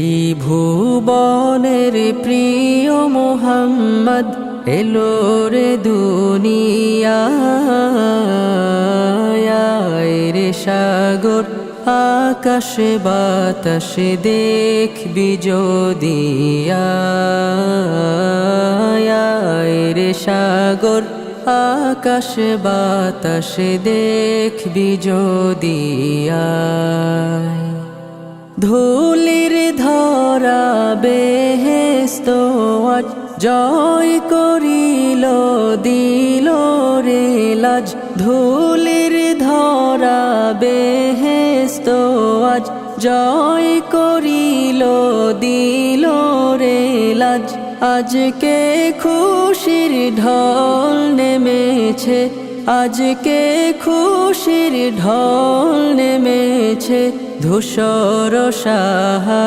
এই ভুবনের প্রিয় মোহাম্মদ এলো রে দুনিয়ায় রে সাগর আকাশ বাতাস দেখবি যদি রে সাগর আকাশ বাতাস দেখবি যদি ধুলির ধরা বেহেশত আজ জয় করিল দিল রে লাজ ধুলির ধরা বেহেশত আজ জয় করিল দিল রে লাজ আজকে খুশির ঢল নেমেছে আজকে খুশির ঢল নেমেছে ধূসর সাহা